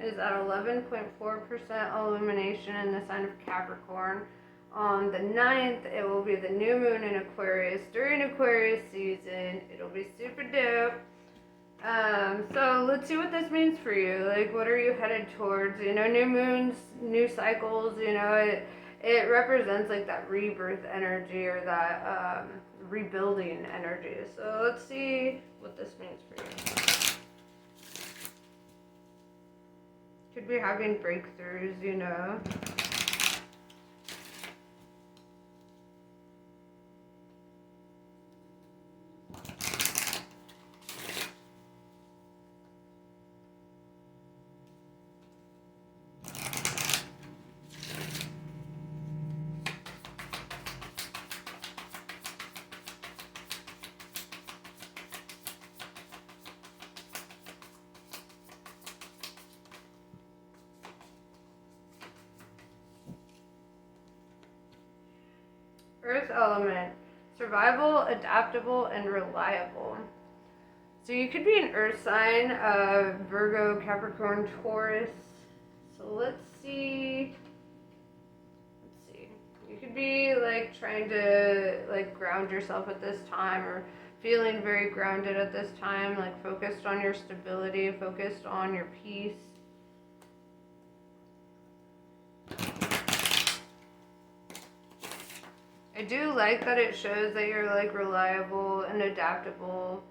is at 11.4% illumination in the sign of Capricorn. On the 9th, it will be the new moon in Aquarius during Aquarius season. It'll be super dope. So let's see what this means for you. Like, what are you headed towards? You know, new moons, new cycles, you know, it represents like that rebirth energy or that rebuilding energy. So let's see what this means for you. Could be having breakthroughs, you know. Earth element, survival, adaptable, and reliable. So you could be an earth sign, Virgo, Capricorn, Taurus. So let's see. You could be like trying to like ground yourself at this time, or feeling very grounded at this time, like focused on your stability, focused on your peace. I do like that it shows that you're like reliable and adaptable.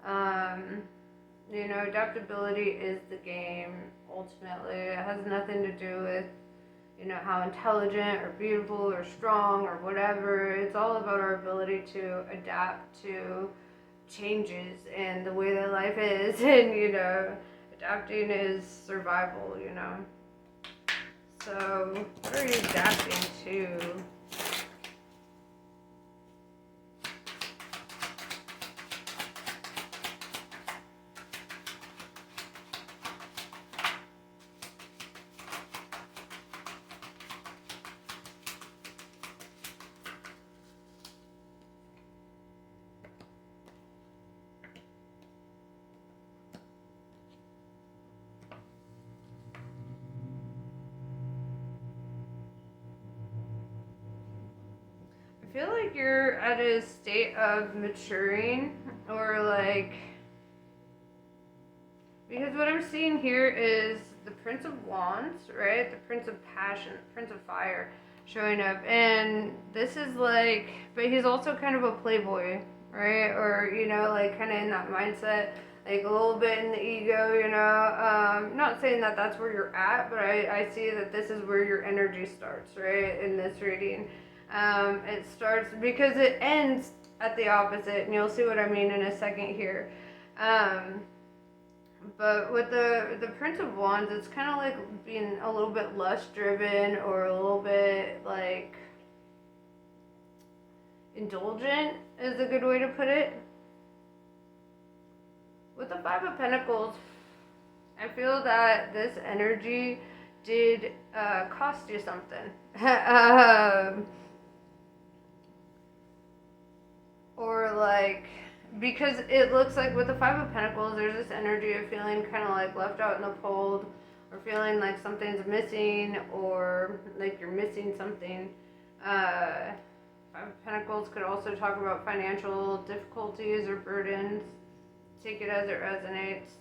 You know, adaptability is the game ultimately. It has nothing to do with, you know, how intelligent or beautiful or strong or whatever. It's all about our ability to adapt to changes and the way that life is. And, you know, adapting is survival, you know. So, what are you adapting to? I feel like you're at a state of maturing, or like, because what I'm seeing here is the Prince of Wands, right? The Prince of Passion, Prince of Fire showing up. And this is like, but he's also kind of a playboy, right? Or, you know, like kind of in that mindset, like a little bit in the ego, you know. Not saying that that's where you're at, but I see that this is where your energy starts, right? In this reading. It starts because it ends at the opposite, and you'll see what I mean in a second here. But with the Prince of Wands, it's kind of like being a little bit lust driven, or a little bit like indulgent is a good way to put it. With the Five of Pentacles, I feel that this energy did cost you something. Or like, because it looks like with the Five of Pentacles, there's this energy of feeling kind of like left out in the cold, or feeling like something's missing, or like you're missing something. Five of Pentacles could also talk about financial difficulties or burdens. Take it as it resonates.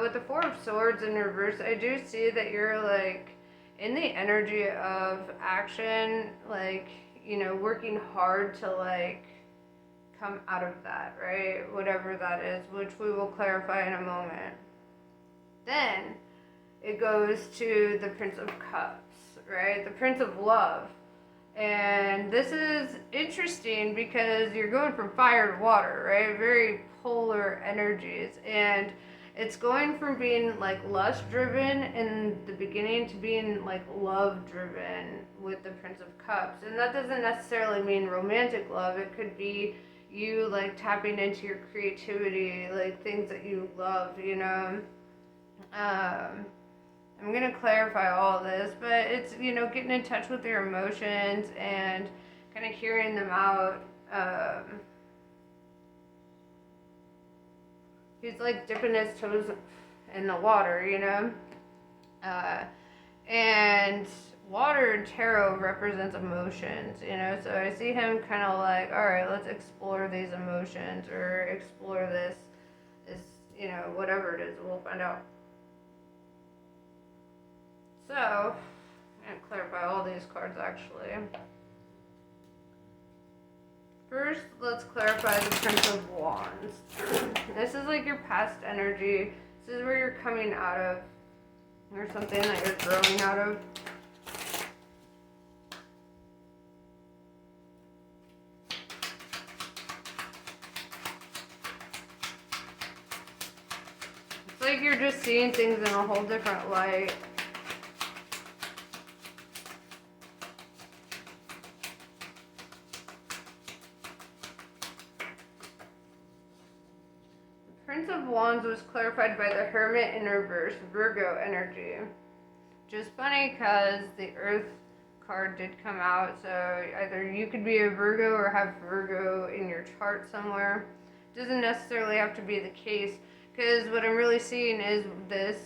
With the Four of Swords in reverse, I do see that you're like in the energy of action, like, you know, working hard to like come out of that, right? Whatever that is, which we will clarify in a moment. Then it goes to the Prince of Cups, right? The Prince of Love. And this is interesting because you're going from fire to water, right? Very polar energies. And it's going from being like lust driven in the beginning to being like love driven with the Prince of Cups. And that doesn't necessarily mean romantic love. It could be you like tapping into your creativity, like things that you love, you know. I'm going to clarify all this, but it's, you know, getting in touch with your emotions and kind of hearing them out. He's like dipping his toes in the water, you know. Uh, and water in tarot represents emotions, you know, so I see him kind of like, all right, let's explore these emotions or explore this, you know, whatever it is, we'll find out. So, I'm going to clarify all these cards actually. First, let's clarify the Prince of Wands. This is like your past energy. This is where you're coming out of, or something that you're growing out of. It's like you're just seeing things in a whole different light. Prince of Wands was clarified by the Hermit in reverse, Virgo energy. Just funny because the Earth card did come out, so either you could be a Virgo or have Virgo in your chart somewhere. It doesn't necessarily have to be the case, because what I'm really seeing is this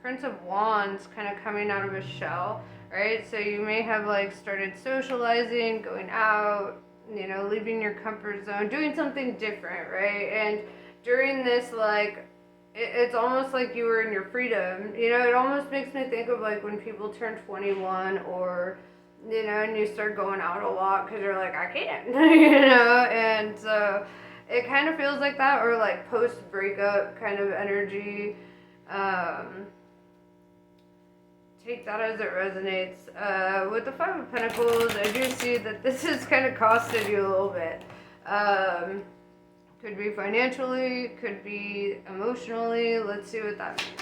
Prince of Wands kind of coming out of a shell, right? So you may have like started socializing, going out, you know, leaving your comfort zone, doing something different, right? And during this, like, it's almost like you were in your freedom. You know, it almost makes me think of like when people turn 21 or, you know, and you start going out a lot because you're like, I can't, you know, and so it kind of feels like that, or like post breakup kind of energy. Take that as it resonates. With the Five of Pentacles, I do see that this has kind of costed you a little bit. Could be financially, could be emotionally. Let's see what that means.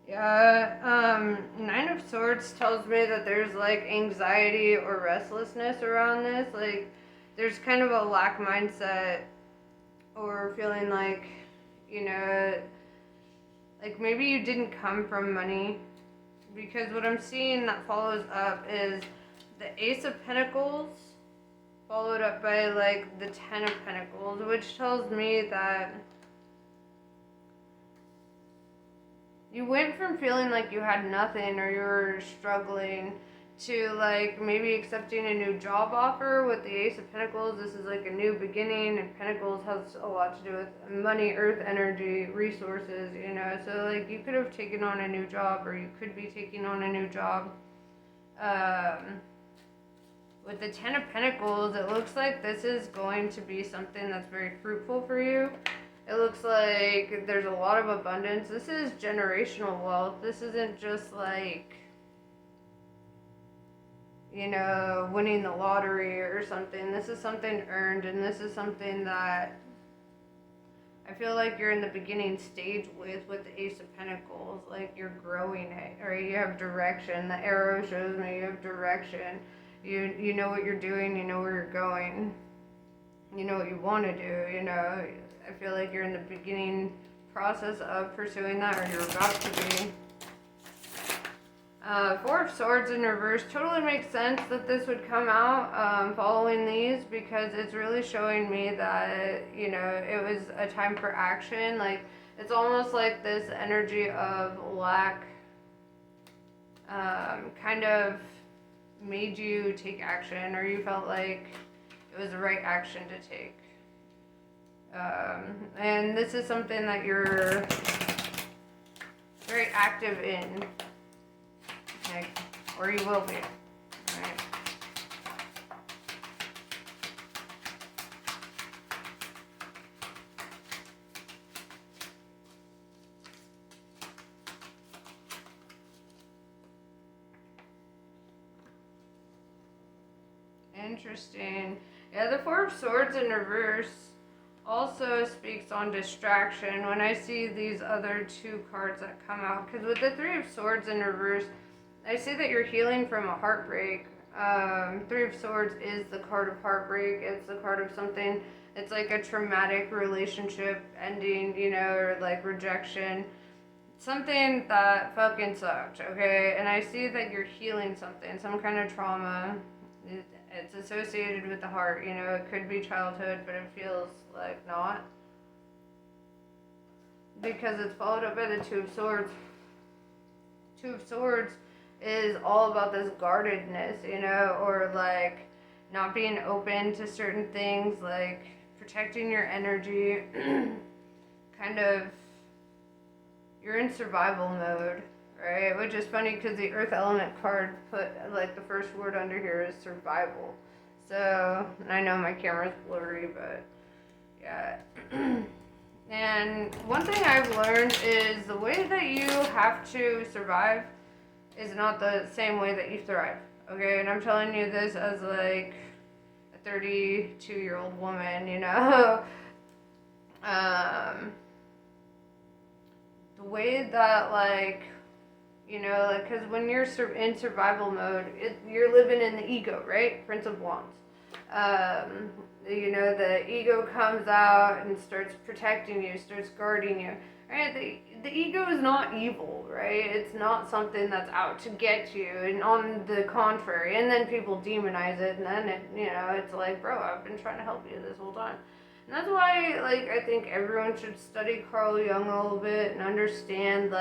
Yeah, Nine of Swords tells me that there's like anxiety or restlessness around this. Like, there's kind of a lack mindset or feeling like, you know, like maybe you didn't come from money. Because what I'm seeing that follows up is the Ace of Pentacles followed up by like the Ten of Pentacles, which tells me that you went from feeling like you had nothing or you were struggling to like maybe accepting a new job offer with the Ace of Pentacles. This is like a new beginning, and Pentacles has a lot to do with money, earth energy, resources, you know. So like you could have taken on a new job, or you could be taking on a new job. With the Ten of Pentacles, it looks like this is going to be something that's very fruitful for you. It looks like there's a lot of abundance. This is generational wealth. This isn't just like, you know, winning the lottery or something. This is something earned, and this is something that I feel like you're in the beginning stage with the Ace of Pentacles. Like, you're growing it, or you have direction. The arrow shows me you have direction. You know what you're doing, you know where you're going, you know what you want to do, you know. I feel like you're in the beginning process of pursuing that, or you're about to be. Four of Swords in reverse totally makes sense that this would come out following these, because it's really showing me that, you know, it was a time for action. Like, it's almost like this energy of lack kind of made you take action, or you felt like it was the right action to take. And this is something that you're very active in, okay? Or you will be, right? Interesting. Yeah, the Four of Swords in reverse also speaks on distraction when I see these other two cards that come out. Because with the Three of Swords in reverse, I see that you're healing from a heartbreak. Three of Swords is the card of heartbreak. It's the card of something. It's like a traumatic relationship ending, or like rejection. Something that fucking sucked, okay? And I see that you're healing something, some kind of trauma. It's associated with the heart, it could be childhood, but it feels like not. Because it's followed up by the Two of Swords. Two of Swords is all about this guardedness, or like not being open to certain things, like protecting your energy. Kind of, you're in survival mode, right? Which is funny because the Earth Element card put like the first word under here is survival. So, I know my camera's blurry, but yeah. And one thing I've learned is the way that you have to survive is not the same way that you thrive. Okay, and I'm telling you this as like a 32-year-old woman, the way that because when you're in survival mode, you're living in the ego, right? Prince of Wands. The ego comes out and starts protecting you, starts guarding you. Right? The ego is not evil, right? It's not something that's out to get you, and on the contrary. And then people demonize it, and then it's like, bro, I've been trying to help you this whole time. And that's why, I think everyone should study Carl Jung a little bit and understand,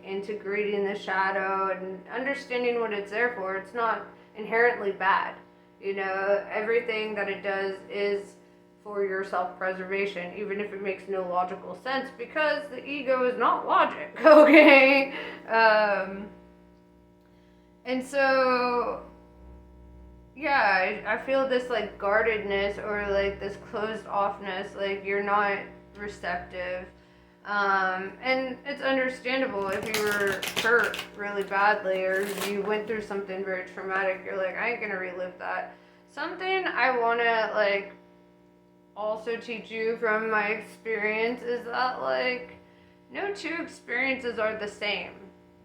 integrating the shadow and understanding what it's there for. It's not inherently bad. Everything that it does is for your self-preservation, even if it makes no logical sense, because the ego is not logic, okay? And so, yeah, I feel this, guardedness or, this closed offness, you're not receptive. And it's understandable if you were hurt really badly or you went through something very traumatic, you're like, I ain't gonna relive that. Something I wanna, also teach you from my experience is that, no two experiences are the same,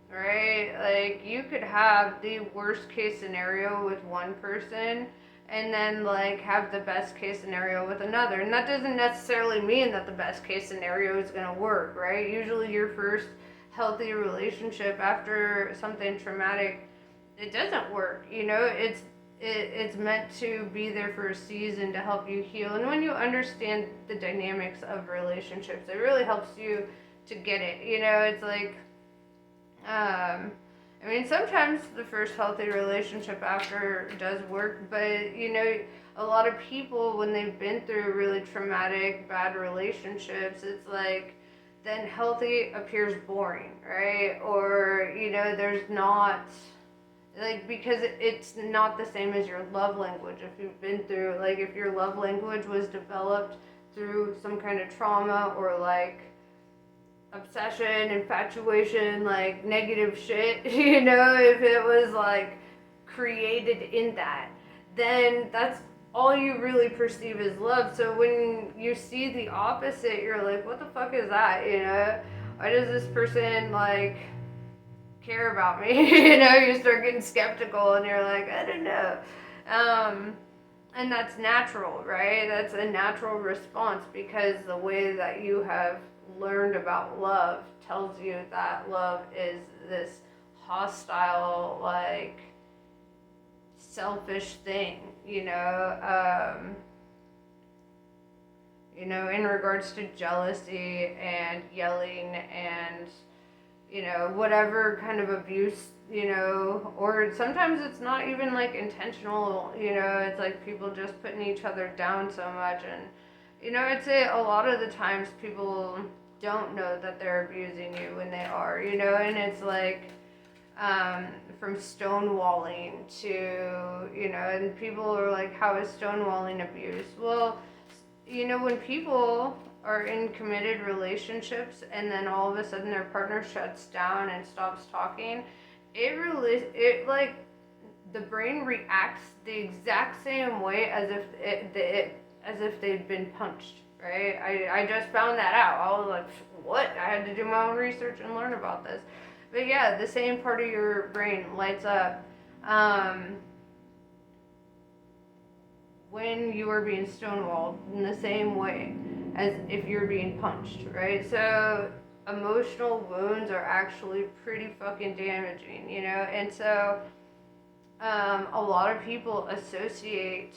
right? You could have the worst case scenario with one person and then have the best case scenario with another, and that doesn't necessarily mean that the best case scenario is going to work, right? Usually your first healthy relationship after something traumatic, it doesn't work, it's meant to be there for a season to help you heal. And when you understand the dynamics of relationships, it really helps you to get it. It's sometimes the first healthy relationship after does work, but a lot of people, when they've been through really traumatic, bad relationships, it's then healthy appears boring, right? Or there's not because it's not the same as your love language. If you've been through if your love language was developed through some kind of trauma or obsession, infatuation, negative shit, if it was created in that, then that's all you really perceive as love. So when you see the opposite, you're like, what the fuck is that? Why does this person care about me? You start getting skeptical and you're like, I don't know. And that's natural, right? That's a natural response because the way that you have learned about love tells you that love is this hostile, selfish thing, in regards to jealousy and yelling and whatever kind of abuse, or sometimes it's not even intentional, it's people just putting each other down so much. And I'd say a lot of the times people don't know that they're abusing you when they are, and it's from stonewalling to, and people are like, how is stonewalling abuse? Well, when people are in committed relationships and then all of a sudden their partner shuts down and stops talking, the brain reacts the exact same way as if they'd been punched, right? I just found that out. I was like, what? I had to do my own research and learn about this. But yeah, the same part of your brain lights up. when you are being stonewalled in the same way as if you're being punched, right? So emotional wounds are actually pretty fucking damaging, you know? And so a lot of people associate,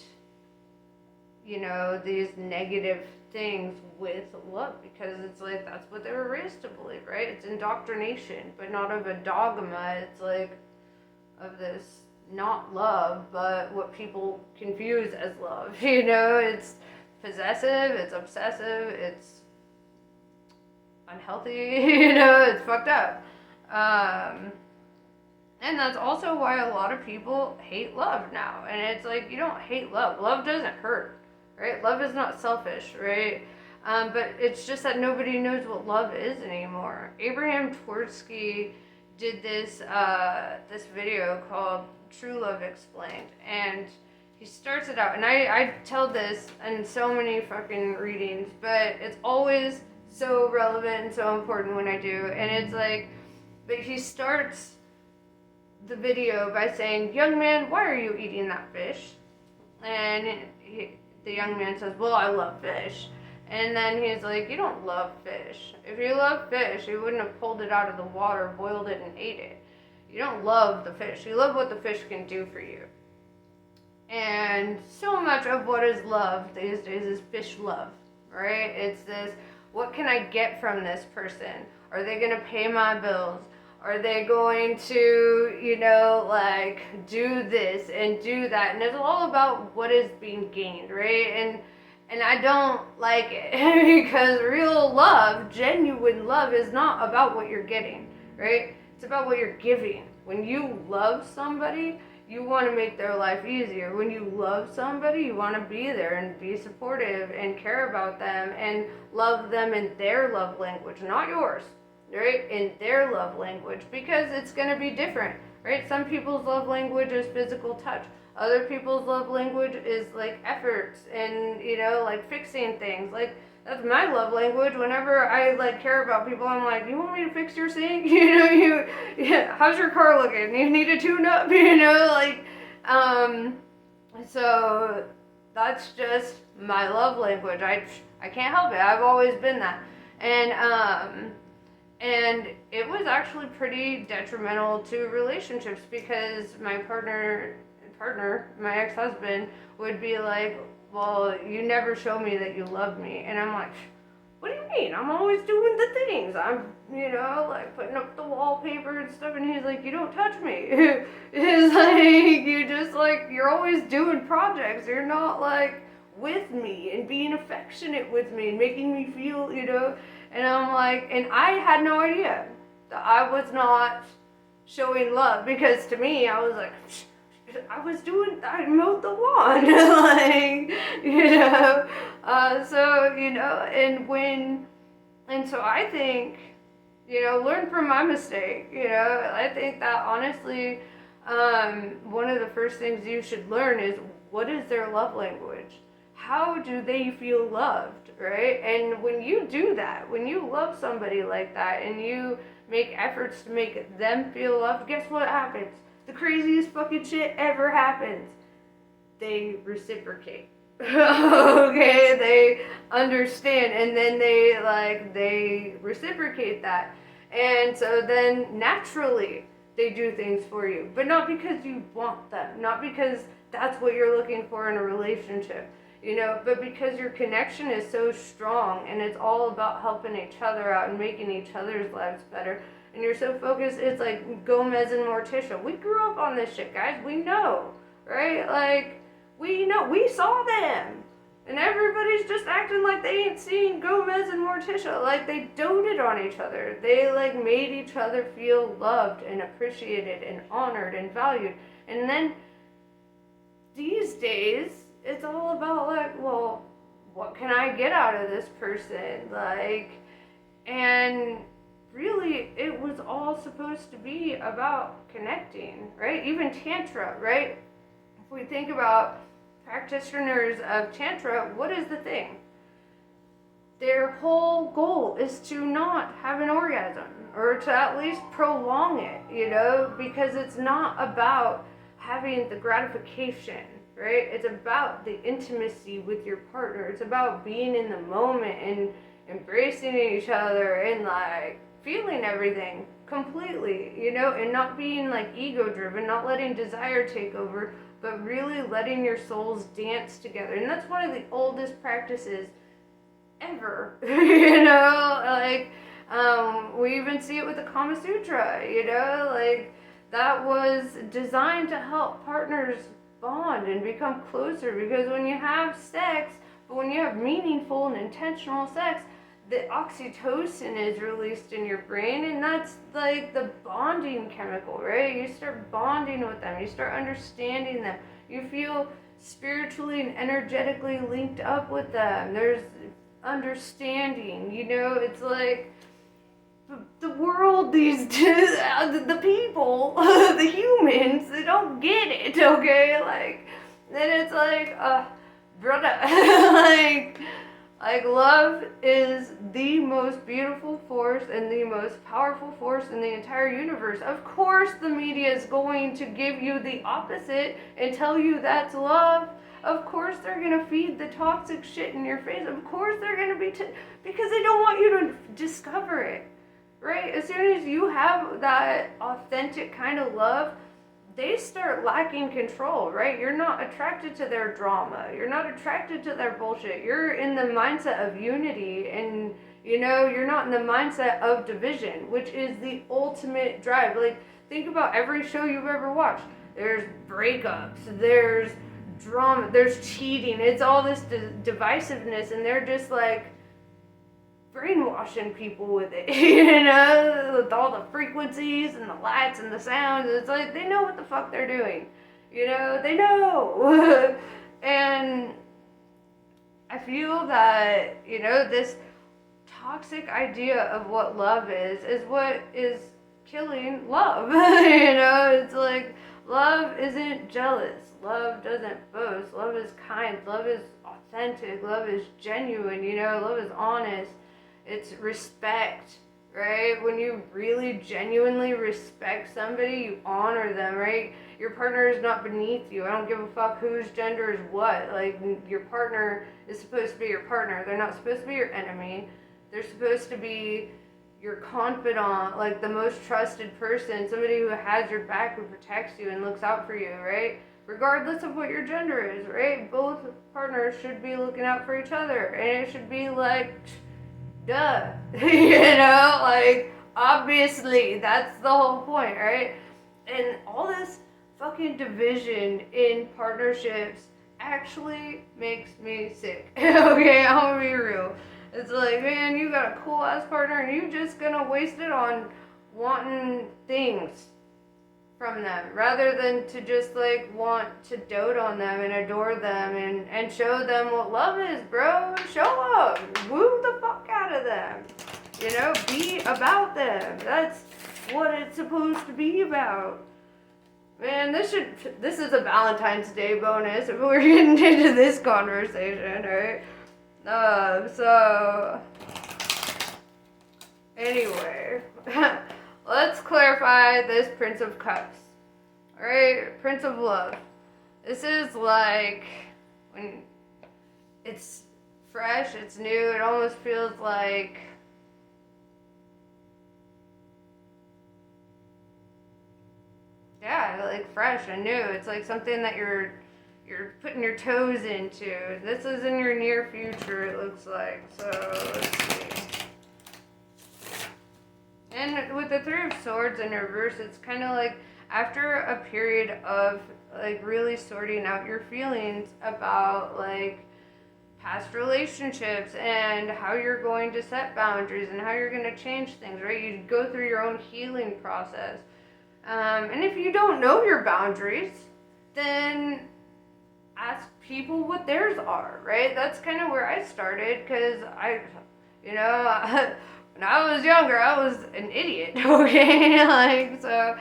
you know, these negative things with love because it's like that's what they were raised to believe, right? It's indoctrination, but not of a dogma. It's like of this not love, but what people confuse as love. You know, it's possessive, it's obsessive, it's unhealthy, you know, it's fucked up. And that's also why a lot of people hate love now. And it's like, you don't hate love. Love doesn't hurt, right? Love is not selfish, right? But it's just that nobody knows what love is anymore. Abraham Tversky did this this video called True Love Explained. And he starts it out. And I tell this in so many fucking readings, but it's always so relevant and so important when I do. And it's like, but he starts the video by saying, "Young man, why are you eating that fish?" And the young man says, "Well, I love fish." And then he's like, "You don't love fish. If you love fish, you wouldn't have pulled it out of the water, boiled it, and ate it. You don't love the fish. You love what the fish can do for you." And so much of what is love these days is fish love, right? It's this, what can I get from this person? Are they going to pay my bills? Are they going to, you know, like, do this and do that? And it's all about what is being gained, right? And I don't like it because real love, genuine love, is not about what you're getting, right? It's about what you're giving. When you love somebody, you want to make their life easier. When you love somebody, you want to be there and be supportive and care about them and love them in their love language, not yours. Right, in their love language, because it's going to be different, right? Some people's love language is physical touch. Other people's love language is like efforts and, you know, like fixing things. Like, that's my love language. Whenever I like care about people, I'm like, "You want me to fix your sink?" You know, how's your car looking? You need a tune up, you know, like, so that's just my love language. I can't help it. I've always been that. And it was actually pretty detrimental to relationships because my partner, my ex-husband, would be like, "Well, you never show me that you love me." And I'm like, "What do you mean? I'm always doing the things. I'm, you know, like putting up the wallpaper and stuff." And he's like, "You don't touch me." It's like, you just like, you're always doing projects. You're not like with me and being affectionate with me and making me feel, you know. And I'm like, and I had no idea that I was not showing love because to me, I was like, I mowed the lawn, like, you know. So, you know, and so I think, you know, learn from my mistake, you know. I think that honestly, one of the first things you should learn is, what is their love language? How do they feel loved, right? And when you do that, when you love somebody like that and you make efforts to make them feel loved, guess what happens? The craziest fucking shit ever happens. They reciprocate. Okay, they understand, and then they reciprocate that. And so then naturally they do things for you, but not because you want them, not because that's what you're looking for in a relationship. You know, but because your connection is so strong and it's all about helping each other out and making each other's lives better. And you're so focused, it's like Gomez and Morticia. We grew up on this shit, guys. We know, right? Like, we know. We saw them. And everybody's just acting like they ain't seen Gomez and Morticia. Like, they doted on each other. They, like, made each other feel loved and appreciated and honored and valued. And then these days, it's all about like, well, what can I get out of this person? Like, and really, it was all supposed to be about connecting, right? Even Tantra, right? If we think about practitioners of Tantra, what is the thing? Their whole goal is to not have an orgasm, or to at least prolong it, you know, because it's not about having the gratification. right? It's about the intimacy with your partner. It's about being in the moment and embracing each other and like feeling everything completely, you know, and not being like ego driven, not letting desire take over, but really letting your souls dance together. And that's one of the oldest practices ever, you know, like we even see it with the Kama Sutra, you know, like that was designed to help partners bond and become closer, because when you have sex, but when you have meaningful and intentional sex, the oxytocin is released in your brain, and that's like the bonding chemical, right? You start bonding with them, you start understanding them, you feel spiritually and energetically linked up with them. There's understanding, you know, it's like the world, these the people, the humans, they don't get it, okay? Like, then it's like, brother, like love is the most beautiful force and the most powerful force in the entire universe. Of course, the media is going to give you the opposite and tell you that's love. Of course, they're going to feed the toxic shit in your face. Of course, they're going to be, because they don't want you to discover it, right? As soon as you have that authentic kind of love, they start lacking control, right? You're not attracted to their drama. You're not attracted to their bullshit. You're in the mindset of unity, and, you know, you're not in the mindset of division, which is the ultimate drive. Like, think about every show you've ever watched. There's breakups, there's drama, there's cheating, it's all this divisiveness, and they're just like brainwashing people with it, you know, with all the frequencies and the lights and the sounds. It's like they know what the fuck they're doing, you know, they know. And I feel that, you know, this toxic idea of what love is what is killing love. You know, it's like love isn't jealous, love doesn't boast, love is kind, love is authentic, love is genuine, you know, love is honest. It's respect, right? When you really genuinely respect somebody, you honor them, right? Your partner is not beneath you. I don't give a fuck whose gender is what. Like, your partner is supposed to be your partner. They're not supposed to be your enemy. They're supposed to be your confidant, like the most trusted person, somebody who has your back, who protects you and looks out for you, right? Regardless of what your gender is, right? Both partners should be looking out for each other, and it should be like, duh, you know, like, obviously, that's the whole point, right? And all this fucking division in partnerships actually makes me sick. Okay, I'm gonna be real. It's like, man, you got a cool ass partner and you just gonna waste it on wanting things from them, rather than to just like want to dote on them and adore them and show them what love is, bro. Show up, woo the fuck out of them, you know, be about them. That's what it's supposed to be about. Man, this is a Valentine's Day bonus if we're getting into this conversation, right? So anyway, let's clarify this Prince of Cups. Alright, Prince of Love. This is like, when it's fresh, it's new, it almost feels like, yeah, like fresh and new. It's like something that you're putting your toes into. This is in your near future, it looks like. So, let's see. And with the Three of Swords in reverse, it's kind of like after a period of like really sorting out your feelings about like past relationships and how you're going to set boundaries and how you're going to change things, right? You go through your own healing process. And if you don't know your boundaries, then ask people what theirs are, right? That's kind of where I started, because you know, when I was younger, I was an idiot, okay? Like, so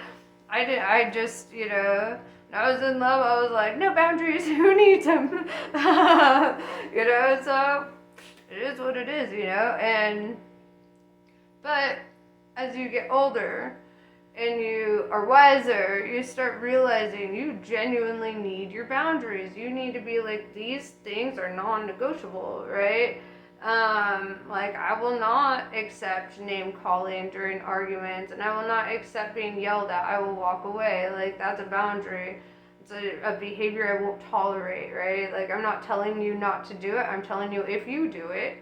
I just, you know, when I was in love, I was like, no boundaries, who needs them? You know, so it is what it is, you know? But as you get older, and you are wiser, you start realizing you genuinely need your boundaries. You need to be like, these things are non-negotiable, right? Like, I will not accept name calling during arguments, and I will not accept being yelled at. I will walk away. Like, that's a boundary. It's a behavior I won't tolerate, right? Like, I'm not telling you not to do it. I'm telling you, if you do it,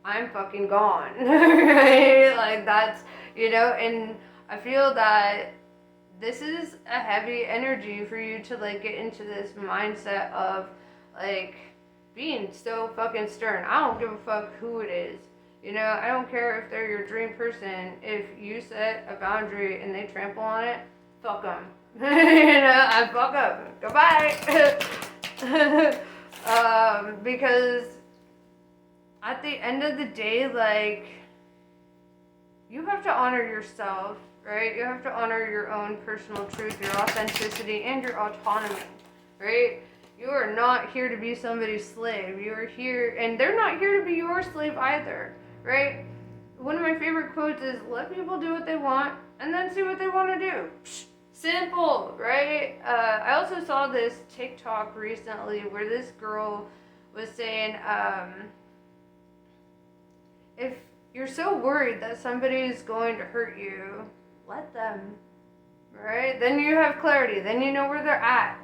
I'm fucking gone, right? Like, that's, and I feel that this is a heavy energy for you to, like, get into this mindset of, like, being so fucking stern. I don't give a fuck who it is. I don't care if they're your dream person. If you set a boundary and they trample on it, fuck them. I fuck them. Goodbye. Because at the end of the day, like, you have to honor yourself, right? You have to honor your own personal truth, your authenticity, and your autonomy, right? You are not here to be somebody's slave. You are here, and they're not here to be your slave either, right? One of my favorite quotes is, let people do what they want, and then see what they want to do. Psh, simple, right? I also saw this TikTok recently where this girl was saying, if you're so worried that somebody is going to hurt you, let them, right? Then you have clarity. Then you know where they're at.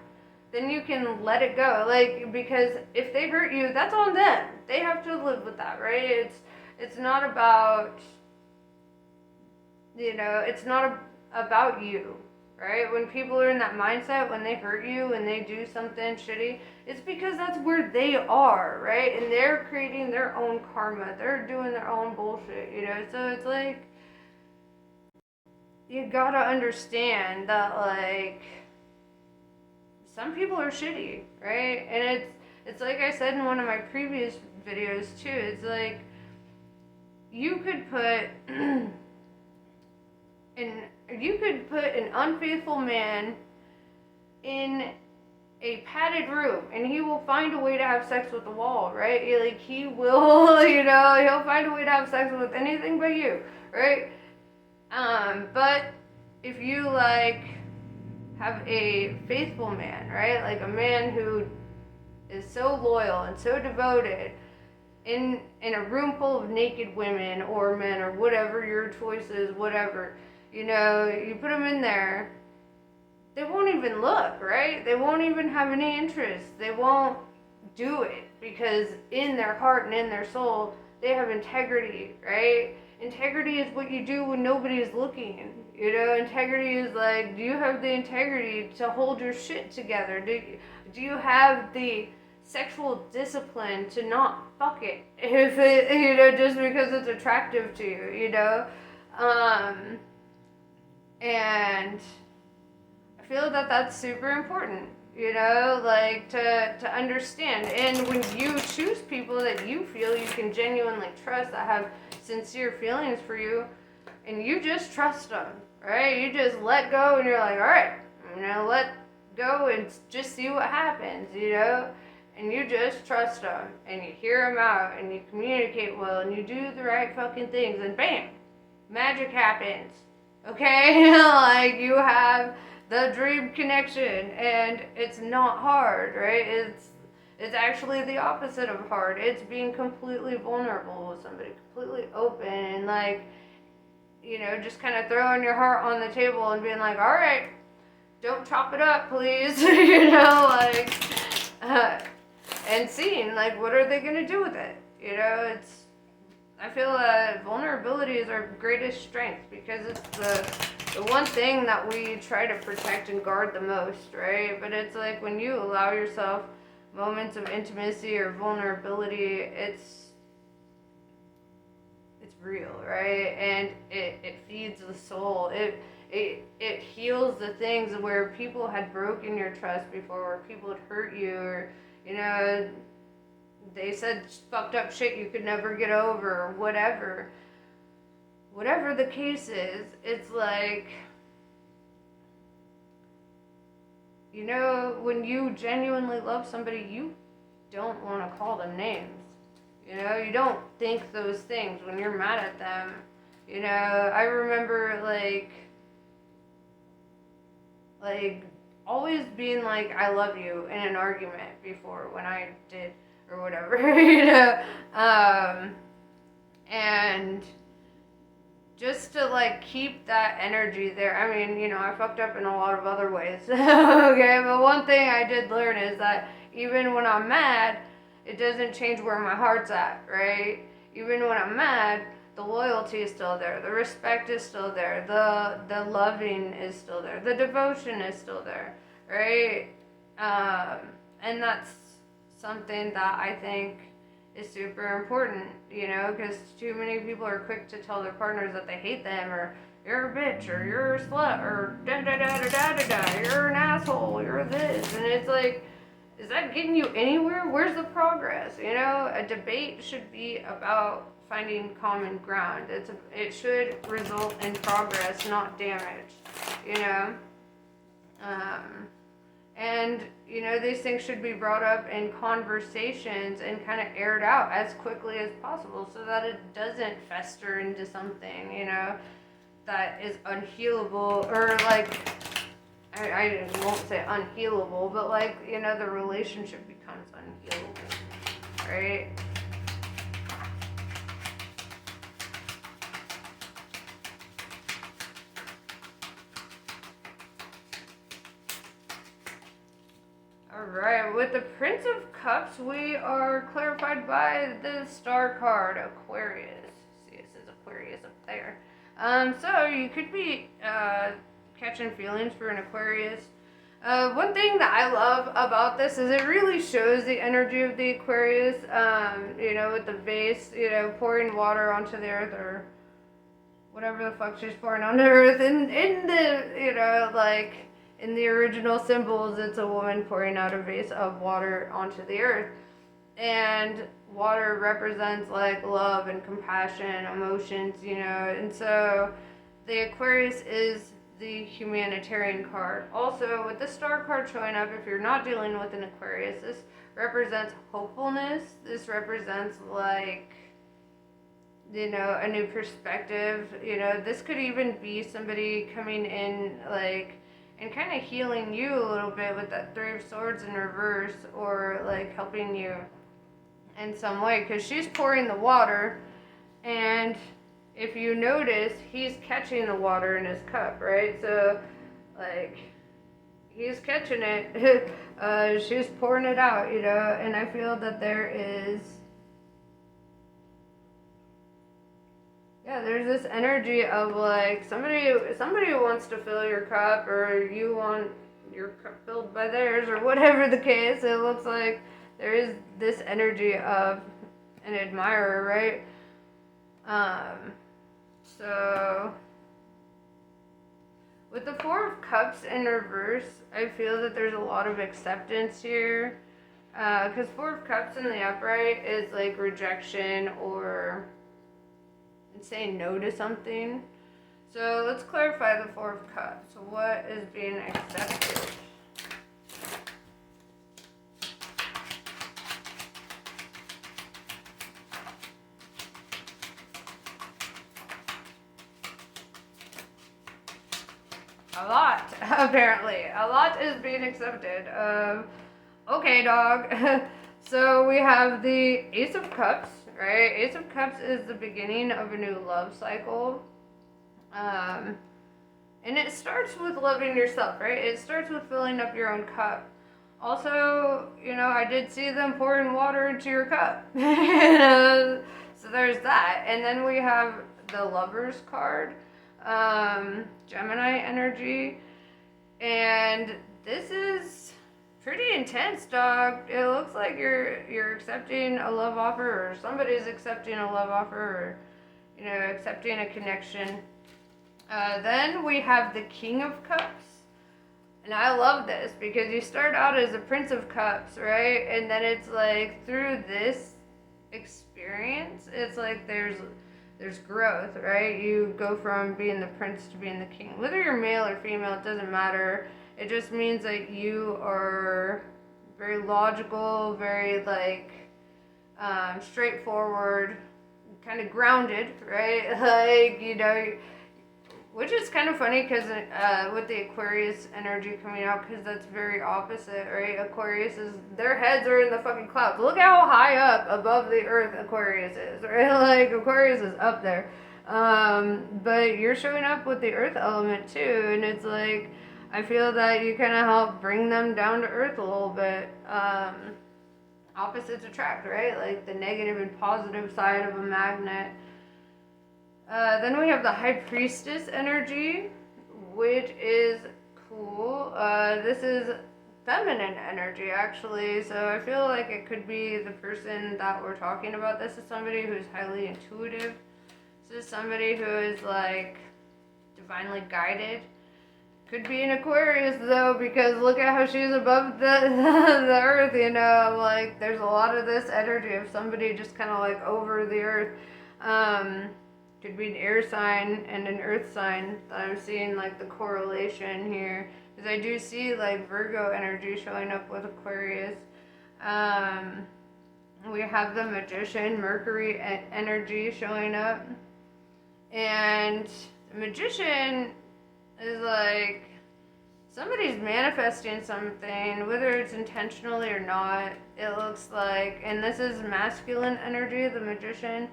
Then you can let it go. Like, because if they hurt you, that's on them. They have to live with that, right? It's not about, it's not about you, right? When people are in that mindset, when they hurt you and they do something shitty, it's because that's where they are, right? And they're creating their own karma. They're doing their own bullshit, So it's like, you gotta understand that, like, some people are shitty, right? And it's like I said in one of my previous videos too. It's like, you could put an unfaithful man in a padded room, and he will find a way to have sex with the wall, right? Like, he will, he'll find a way to have sex with anything but you, right? But if you, like, have a faithful man, right? Like, a man who is so loyal and so devoted in a room full of naked women or men or whatever your choice is, whatever, you put them in there, they won't even look, right? They won't even have any interest. They won't do it because in their heart and in their soul, they have integrity, right? Integrity is what you do when nobody is looking. Integrity is like, do you have the integrity to hold your shit together? Do you have the sexual discipline to not fuck it if it, just because it's attractive to you, and I feel that that's super important, like, to understand. And when you choose people that you feel you can genuinely trust, that have sincere feelings for you, and you just trust them, right? You just let go, and you're like, all right, I'm gonna let go and just see what happens, and you just trust them, and you hear them out, and you communicate well, and you do the right fucking things, and bam, magic happens, okay? Like, you have the dream connection, and it's not hard, right? It's actually the opposite of hard. It's being completely vulnerable with somebody, completely open, and, like, just kind of throwing your heart on the table and being like, all right, don't chop it up, please, like, and seeing, like, what are they going to do with it? I feel that vulnerability is our greatest strength because it's the one thing that we try to protect and guard the most, right? But it's like, when you allow yourself moments of intimacy or vulnerability, it's real, right? And it feeds the soul. It heals the things where people had broken your trust before, or people had hurt you, or they said fucked up shit you could never get over, or whatever the case is. It's like, when you genuinely love somebody, you don't want to call them names. You don't think those things when you're mad at them. I remember, like, like always being like I love you in an argument before when I did or whatever, and just to like keep that energy there. I mean, I fucked up in a lot of other ways. Okay, but one thing I did learn is that even when I'm mad, it doesn't change where my heart's at, right? Even when I'm mad, the loyalty is still there, the respect is still there, the loving is still there, the devotion is still there, right? And that's something that I think is super important, because too many people are quick to tell their partners that they hate them, or you're a bitch, or you're a slut, or da da da da da da da, you're an asshole, you're this, and it's like, is that getting you anywhere? Where's the progress? A debate should be about finding common ground. It should result in progress, not damage, and these things should be brought up in conversations and kind of aired out as quickly as possible so that it doesn't fester into something, that is unhealable, or like, I won't say unhealable, but like, the relationship becomes unhealable, right? Alright, with the Prince of Cups, we are clarified by the star card, Aquarius. See, it says Aquarius up there. So you could be catching feelings for an Aquarius. One thing that I love about this is it really shows the energy of the Aquarius, with the vase, pouring water onto the earth, or whatever the fuck she's pouring on the earth. In the, like, in the original symbols, it's a woman pouring out a vase of water onto the earth. And water represents like love and compassion, emotions, and so the Aquarius is the humanitarian card. Also, with the star card showing up, if you're not dealing with an Aquarius, this represents hopefulness. This represents like, a new perspective. This could even be somebody coming in like and kind of healing you a little bit with that Three of Swords in reverse, or like helping you in some way, because she's pouring the water, and if you notice, he's catching the water in his cup, right? So like, he's catching it, she's pouring it out, and I feel that there's this energy of like somebody who wants to fill your cup, or you want your cup filled by theirs, or whatever the case. It looks like there is this energy of an admirer, right? So with the Four of Cups in reverse, I feel that there's a lot of acceptance here, because Four of Cups in the upright is like rejection or saying no to something. So let's clarify the Four of Cups. So what is being accepted? A lot, apparently. A lot is being accepted. Okay, dog. So we have the Ace of Cups, right? Ace of Cups is the beginning of a new love cycle. And it starts with loving yourself, right? It starts with filling up your own cup. Also, I did see them pouring water into your cup. So there's that. And then we have the Lovers card, Gemini energy. And this is pretty intense, dog. It looks like you're accepting a love offer, or somebody's accepting a love offer, or accepting a connection. Then we have the King of Cups, and I love this because you start out as a Prince of Cups, right? And then it's like through this experience, it's like there's growth, right? You go from being the prince to being the king. Whether you're male or female, it doesn't matter. It just means that you are very logical, very like straightforward, kind of grounded, right? Like, Which is kind of funny because with the Aquarius energy coming out, because that's very opposite, right? Aquarius is, their heads are in the fucking clouds. Look how high up above the earth Aquarius is, right? Like, Aquarius is up there. But you're showing up with the earth element too, and it's like, I feel that you kind of help bring them down to earth a little bit. Opposites attract, right? Like the negative and positive side of a magnet. Then we have the High Priestess energy, which is cool. This is feminine energy, actually. So I feel like it could be the person that we're talking about. This is somebody who's highly intuitive. This is somebody who is like divinely guided. Could be an Aquarius though, because look at how she's above the the earth, you know. Like there's a lot of this energy of somebody just kind of like over the earth. Could be an air sign and an earth sign that I'm seeing like the correlation here, because I do see like Virgo energy showing up with Aquarius. We have the Magician, Mercury energy showing up, and the Magician is like somebody's manifesting something, whether it's intentionally or not. It looks like, and this is masculine energy, the Magician.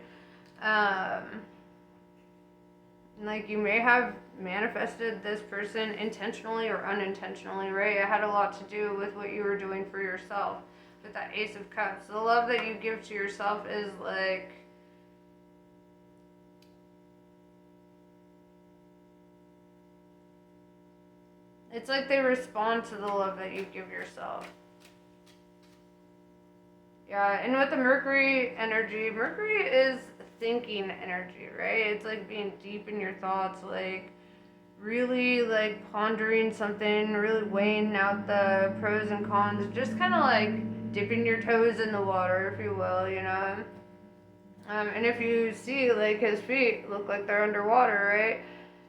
Like you may have manifested this person intentionally or unintentionally, right? It had a lot to do with what you were doing for yourself with that Ace of Cups. The love that you give to yourself is like, it's like they respond to the love that you give yourself. Yeah, and with the Mercury energy, Mercury is thinking energy, right? It's like being deep in your thoughts, like really like pondering something, really weighing out the pros and cons, just kind of like dipping your toes in the water, if you will, you know? And if you see like his feet look like they're underwater, right?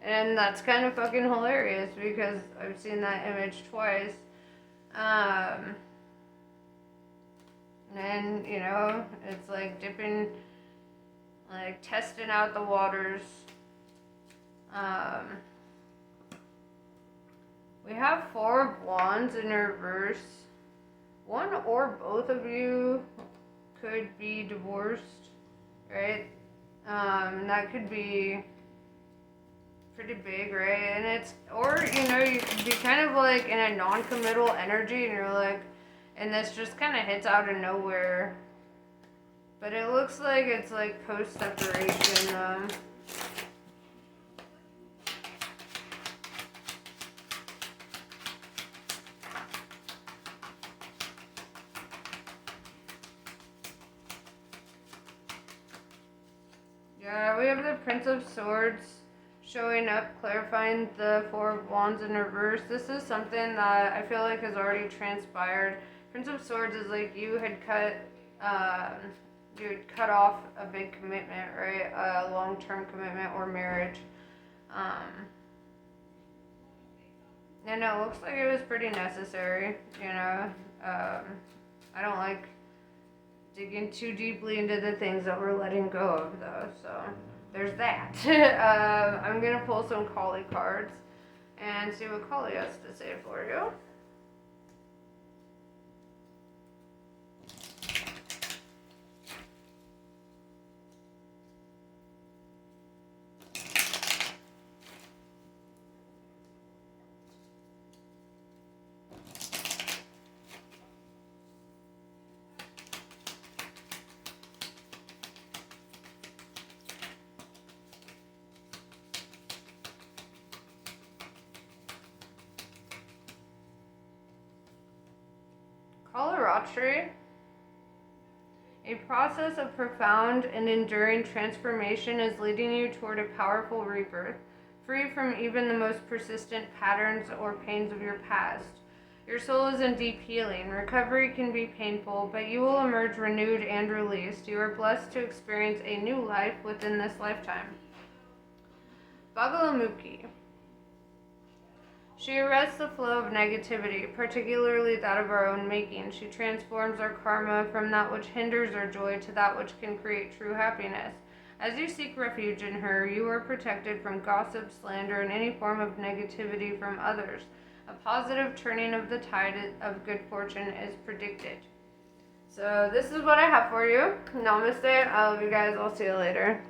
And that's kind of fucking hilarious because I've seen that image twice. And, you know, it's like dipping, like testing out the waters. We have Four of Wands in reverse. One or both of you could be divorced, right? That could be pretty big, right? And it's, or, you know, you could be kind of like in a non-committal energy and you're like, and this just kind of hits out of nowhere. But it looks like it's like post-separation. Yeah, we have the Prince of Swords showing up, clarifying the Four of Wands in reverse. This is something that I feel like has already transpired. Prince of Swords is like you had cut off a big commitment, right? A long-term commitment or marriage. And it looks like it was pretty necessary, you know. I don't like digging too deeply into the things that we're letting go of, though, so there's that. I'm going to pull some Kali cards and see what Kali has to say for you. Kalaratri, a process of profound and enduring transformation is leading you toward a powerful rebirth, free from even the most persistent patterns or pains of your past. Your soul is in deep healing. Recovery can be painful, but you will emerge renewed and released. You are blessed to experience a new life within this lifetime. Bagalamukhi. She arrests the flow of negativity, particularly that of our own making. She transforms our karma from that which hinders our joy to that which can create true happiness. As you seek refuge in her, you are protected from gossip, slander, and any form of negativity from others. A positive turning of the tide of good fortune is predicted. So this is what I have for you. Namaste. I love you guys. I'll see you later.